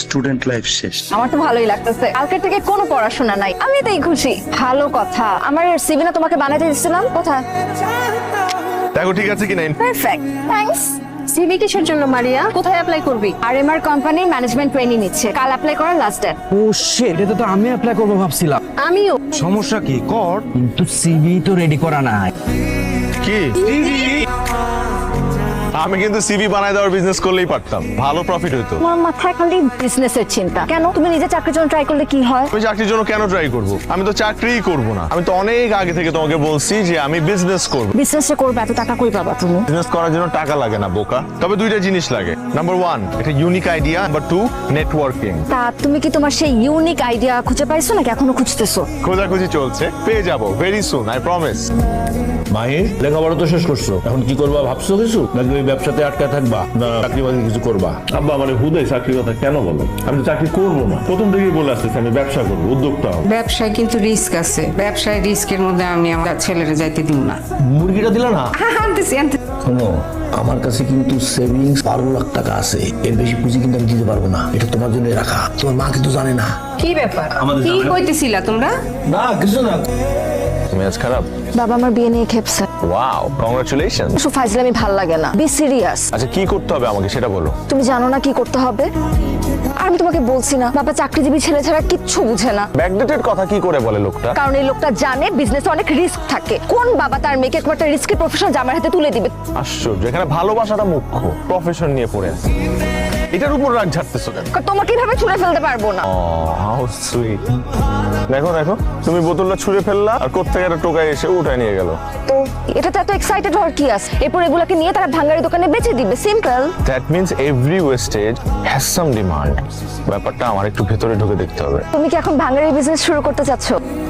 Student life শেষ। আমার তো ভালোই লাগতেছে, কালকে থেকে কোনো পড়াশোনা নাই, আমি এতেই খুশি। ভালো কথা, আমার সিভি না তোমাকে বানাতে দিয়েছিলাম, কোথায়? দেখো ঠিক আছে কি নাই। Perfect, thanks. সিভি কিসের জন্য মারিয়া? কোথায় অ্যাপ্লাই করবি? আরএমআর কোম্পানির ম্যানেজমেন্ট ট্রেনিং নিচ্ছে, কাল অ্যাপ্লাই করার লাস্ট ডেট। ও শিট, এটা তো আমি অ্যাপ্লাই করবো ভাবছিলাম। আমিও। সমস্যা কি কর, কিন্তু সিভি তো রেডি করা নাই। কি আমি কিন্তু সিভি বানায় দেওয়ার বিজনেস করলেই পারতাম, ভালো প্রফিট হতো। তোমার মাথায় খালি বিজনেসের চিন্তা কেন? তুমি নিজে চাকরির জন্য ট্রাই করলে কি হয়? আমি চাকরির জন্য কেন ট্রাই করব? আমি তো চাকরিই করব না। আমি তো অনেক আগে থেকে তোমাকে বলছি যে আমি বিজনেস করব। বিজনেসে করবে, এত টাকা কই পাবা তুমি? বিজনেস করার জন্য টাকা লাগে না বোকা, তবে দুইটা জিনিস লাগে। নাম্বার 1 একটা ইউনিক আইডিয়া, নাম্বার 2 নেটওয়ার্কিং। তা তুমি কি তোমার সেই ইউনিক আইডিয়া খুঁজে পাইছো নাকি এখনো খুঁজতেছো? খোঁজাখুঁজি চলছে, পেয়ে যাবো ভেরি সুন, আই প্রমিস। মাহির, লেখাপড়া তো শেষ করছো, এখন কি করবা ভাবছো কিছু, নাকি ওই ব্যবসাতে আটকা থাকবা, না চাকরি বাকরি কিছু করবা? আব্বা মানে হুদাই চাকরির কথা কেন বলো? আমি তো চাকরি করবো না, প্রথম থেকেই বলে আসতেছি আমি ব্যবসা করবো, উদ্যোক্তা হবো। ব্যবসায় কিন্তু রিস্ক আছে, ব্যবসায় রিস্কের মধ্যে আমি আমার ছেলেরা যাইতে দিব না। মুরগিটা দিলা না? আনতেছি শোনো, আমার কাছে কিন্তু সেভিংস 12 লাখ টাকা আছে, এর বেশি পুঁজি কিন্তু আমি দিতে পারবো না, এটা তোমার জন্য রাখা। তোমার মা কিন্তু জানে না। কি ব্যাপার, কি কইতেছিলা তোমরা? না কিছু না। তুমি আজ খারাপ? বাবা আমার বিয়ে নিয়ে খেপছে। Wow, congratulation. শুধু ফাইজলামি ভাল লাগে না, বি সিরিয়াস। আচ্ছা কি করতে হবে আমাকে সেটা বলো। তুমি জানো না কি করতে হবে? আর আমি তোমাকে বলছি না, বাবা চাকরিজীবী ছেলে ছাড়া কিচ্ছু বুঝে না। ব্যাকডেটেড কথা কি করে বলে লোকটা? কারণ এই লোকটা জানে বিজনেসে অনেক রিস্ক থাকে। কোন বাবা তার মেয়েকে একটা রিস্কি প্রফেশন জামার হাতে তুলে দিবে? আশ্চর্য, এখানে ভালোবাসাটা মুখ্য, প্রফেশন নিয়ে পড়ে আছে। এটার উপর রাগ ঝাড়তেছো কেন? তোমাকে এভাবে ছুঁড়ে ফেলতে পারবো না। How sweet. দেখো দেখো, তুমি বোতলটা ছুঁড়ে ফেললা আর কোত্থেকে একটা টোকাই এসে উঠায় নিয়ে গেল। তো এটাতে এত এক্সাইটেড হওয়ার কি আছে? এরপর এগুলোকে নিয়ে তারা ভাঙ্গারি দোকানে বেচে দিবে, simple. That means every wastage has some demand. ব্যাপারটা আমার একটু ভেতরে ঢুকে দেখতে হবে। তুমি কি এখন ভাঙ্গারি বিজনেস শুরু করতে চাচ্ছ?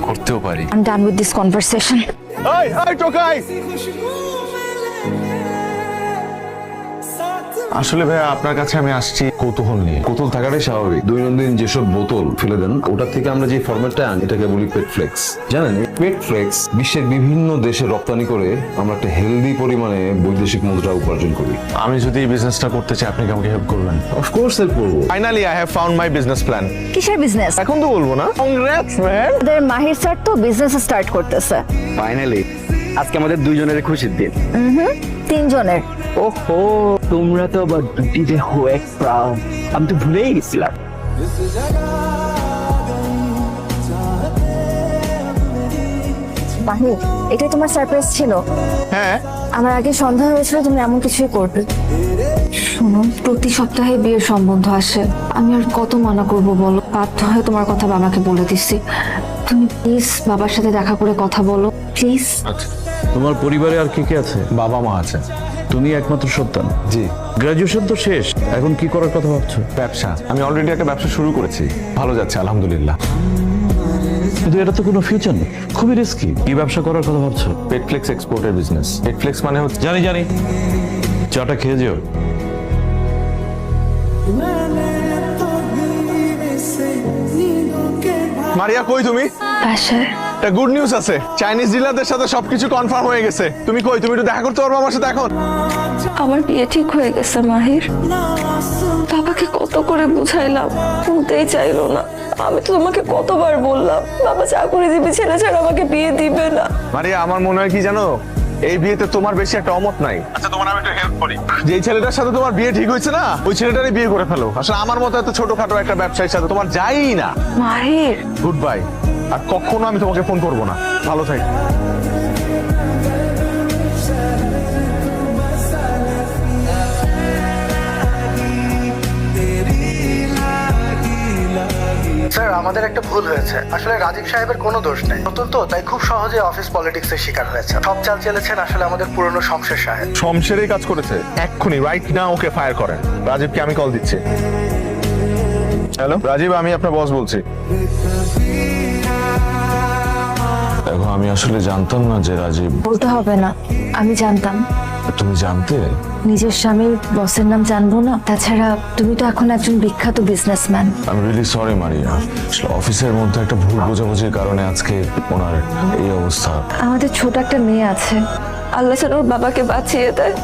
করতেও পারি। I am done with this conversation. এই এই টোকাই, আসলে ভাইয়া আপনার কাছে আমি আসছি কৌতূহল নিয়ে। কৌতূহল থাকাটাই স্বাভাবিক। দৈনন্দিন যেসব বোতল ফেলে দেন, ওটার থেকে আমরা যে ফরম্যাটটা আনি এটাকে বলি পেট ফ্লেক্স। জানেন, পেট ফ্লেক্স বিশ্বের বিভিন্ন দেশে রপ্তানি করে আমরা একটা হেলদি পরিমাণে বৈদেশিক মুদ্রা উপার্জন করি। আমি যদি এই বিজনেসটা করতে চাই, আপনি কি আমাকে হেল্প করবেন? অফকোর্স হেল্প করবো। Finally I have found my business plan. কিসের বিজনেস? এখন তো বলবো না। Congrats man. আমাদের মাহির স্যার তো বিজনেস স্টার্ট করতেছে। ফাইনালি আজকে আমাদের দুইজনের খুশির দিন। তিনজনের। ওহো, তোমরা তো আবার দুটিতে হয়ে প্রাউড। আমি তো ভুলেই গেছিলাম। মাহির, এটাই তোমার সারপ্রাইজ ছিল? হ্যাঁ, আমার আগে সন্দেহ হয়েছিল তুমি এমন কিছুই করবে। শোনো, প্রতি সপ্তাহে বিয়ের সম্বন্ধ আসে, আমি আর কত মানা করব বলো? বাধ্য হয়ে তোমার কথা বাবাকে বলে দিচ্ছি। তুমি প্লিজ বাবার সাথে দেখা করে কথা বলো, প্লিজ। তোমার পরিবারে আর কে কে আছে? বাবা মা আছে। তুমি একমাত্র সন্তান? জি। গ্রাজুয়েশন তো শেষ, এখন কি করার কথা ভাবছো? ব্যবসা, আমি অলরেডি একটা ব্যবসা শুরু করেছি, ভালো যাচ্ছে আলহামদুলিল্লাহ। কিন্তু এটা তো কোনো ফিউচার নেই, খুবই রিস্কি। কি ব্যবসা করার কথা ভাবছো? পেটফ্লেক্স এক্সপোর্টের বিজনেস। পেটফ্লেক্স মানে হচ্ছে, জানি জানি, চাটা খেয়ে যেও। মারিয়া কই তুমি? বাসায়। একটা গুড নিউজ আছে, চাইনিজ ডিলারদের সাথে সবকিছু কনফার্ম হয়ে গেছে। তুমি কই? তুমি একটু দেখা করতে পারবে আমার সাথে এখন? আমার বিয়ে ঠিক হয়ে গেছে মাহির। বাবাকে কত করে বুঝাইলাম, শুনতেই চাইলো না। আমি তো তোমাকে কতবার বললাম বাবা চাকরিজীবী ছেলে ছাড়া আমাকে বিয়ে দিবে না। মারিয়া, আমার মনে হয় কি জানো, এই বিয়েতে তোমার বেশি একটা অমত নাই। আচ্ছা তোমার আমি একটু হেল্প করি। যেই ছেলেটার সাথে তোমার বিয়ে ঠিক হয়েছে না, ওই ছেলেটারই বিয়ে করে ফেলো। আসলে আমার মতো এত ছোটখাটো একটা ব্যবসায়ীর সাথে তোমার যাই না। মাহির, গুড বাই। আর কখনো আমি তোমাকে ফোন করবো না। ভালো থাকি। স্যার, আমাদের একটা ভুল হয়েছে। আসলে রাজীব সাহেবের কোনো দোষ নেই, নতুন তো, তাই খুব সহজে অফিস পলিটিক্সের শিকার হয়েছে। সব চাল চেলেছেন আসলে আমাদের পুরনো শমশের সাহেব। শমশেরই কাজ করেছে। এক্ষুনি রাইট নাও ওকে ফায়ার করেন। রাজীবকে আমি কল দিচ্ছি। হ্যালো রাজীব, আমি আপনার বস বলছি। দেখো, আমি আসলে জানতাম না যে রাজীব। বলতে হবে না, আমি জানতাম। তুমি জানতে? নিজের স্বামীর বসের নাম জানবো না? তাছাড়া তুমি তো এখন একজন বিখ্যাত বিজনেসম্যান। আমি রিয়েলি সরি মারিয়া, অফিসের মধ্যে একটা ভুল বোঝাবুঝির কারণে আজকে ওনার এই অবস্থা। আমাদের ছোট একটা মেয়ে আছে, আল্লাহ যেন ওর বাবাকে বাঁচিয়ে দেয়।